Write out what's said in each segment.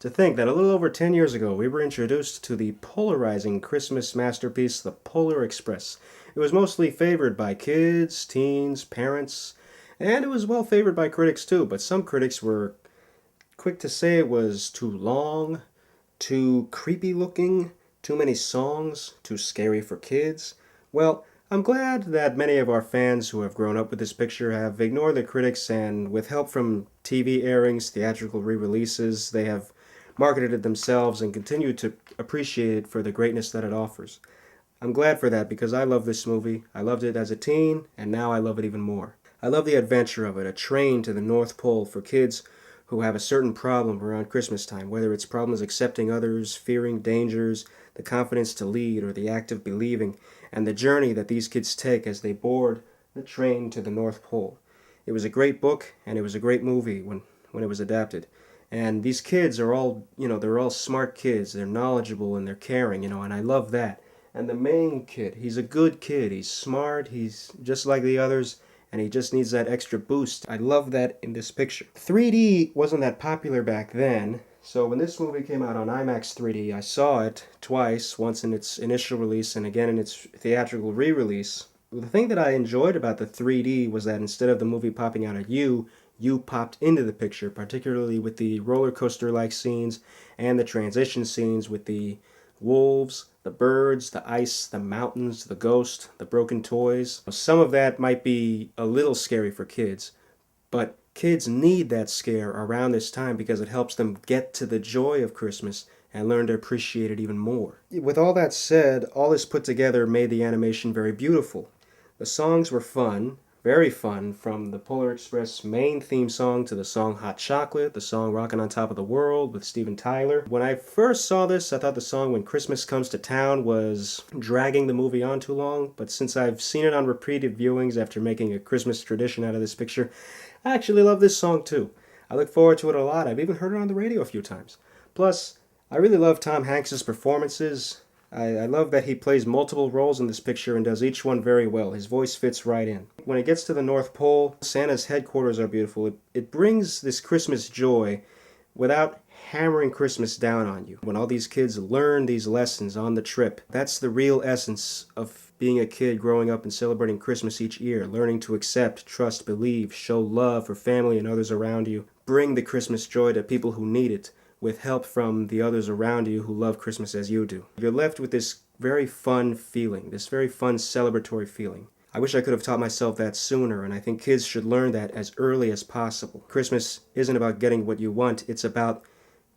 To think that a little over 10 years ago, we were introduced to the polarizing Christmas masterpiece, The Polar Express. It was mostly favored by kids, teens, parents, and it was well favored by critics too, but some critics were quick to say it was too long, too creepy looking, too many songs, too scary for kids. Well, I'm glad that many of our fans who have grown up with this picture have ignored the critics and, with help from TV airings, theatrical re-releases, they have marketed it themselves and continue to appreciate it for the greatness that it offers. I'm glad for that because I love this movie. I loved it as a teen, and now I love it even more. I love the adventure of it, a train to the North Pole for kids who have a certain problem around Christmas time, whether it's problems accepting others, fearing dangers, the confidence to lead, or the act of believing, and the journey that these kids take as they board the train to the North Pole. It was a great book, and it was a great movie when it was adapted. And these kids are all, they're all smart kids. They're knowledgeable and they're caring, and I love that. And the main kid, he's a good kid. He's smart, he's just like the others, and he just needs that extra boost. I love that in this picture. 3D wasn't that popular back then, so when this movie came out on IMAX 3D, I saw it twice, once in its initial release and again in its theatrical re-release. The thing that I enjoyed about the 3D was that instead of the movie popping out at you popped into the picture, particularly with the roller coaster-like scenes and the transition scenes with the wolves, the birds, the ice, the mountains, the ghost, the broken toys. Some of that might be a little scary for kids, but kids need that scare around this time because it helps them get to the joy of Christmas and learn to appreciate it even more. With all that said, all this put together made the animation very beautiful. The songs were fun, very fun, from the Polar Express main theme song to the song Hot Chocolate, the song Rockin' on Top of the World with Steven Tyler. When I first saw this, I thought the song When Christmas Comes to Town was dragging the movie on too long, but since I've seen it on repeated viewings after making a Christmas tradition out of this picture, I actually love this song too. I look forward to it a lot. I've even heard it on the radio a few times. Plus, I really love Tom Hanks's performances. I love that he plays multiple roles in this picture and does each one very well. His voice fits right in. When it gets to the North Pole, Santa's headquarters are beautiful. It brings this Christmas joy without hammering Christmas down on you. When all these kids learn these lessons on the trip, that's the real essence of being a kid growing up and celebrating Christmas each year, learning to accept, trust, believe, show love for family and others around you, bring the Christmas joy to people who need it, with help from the others around you who love Christmas as you do. You're left with this very fun feeling, this very fun celebratory feeling. I wish I could have taught myself that sooner, and I think kids should learn that as early as possible. Christmas isn't about getting what you want, it's about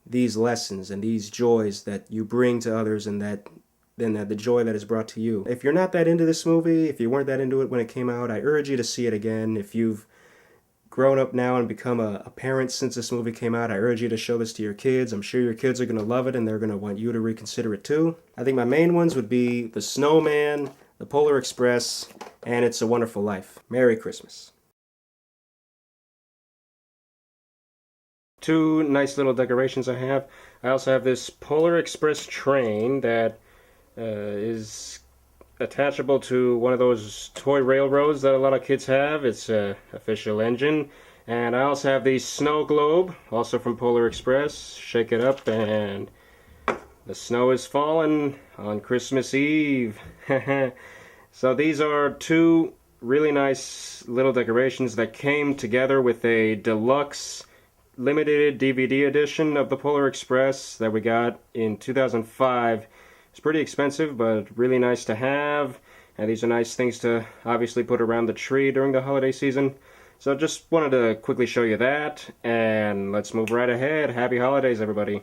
these lessons and these joys that you bring to others and the joy that is brought to you. If you're not that into this movie, if you weren't that into it when it came out, I urge you to see it again. If you've grown up now and become a parent since this movie came out, I urge you to show this to your kids. I'm sure your kids are going to love it and they're going to want you to reconsider it too. I think my main ones would be The Snowman, The Polar Express, and It's a Wonderful Life. Merry Christmas. Two nice little decorations I have. I also have this Polar Express train that is attachable to one of those toy railroads that a lot of kids have. It's a official engine. And I also have the snow globe, also from Polar Express. Shake it up and the snow is falling on Christmas Eve. So these are two really nice little decorations that came together with a deluxe limited DVD edition of the Polar Express that we got in 2005. It's pretty expensive, but really nice to have. And these are nice things to obviously put around the tree during the holiday season. So just wanted to quickly show you that. And let's move right ahead. Happy holidays, everybody.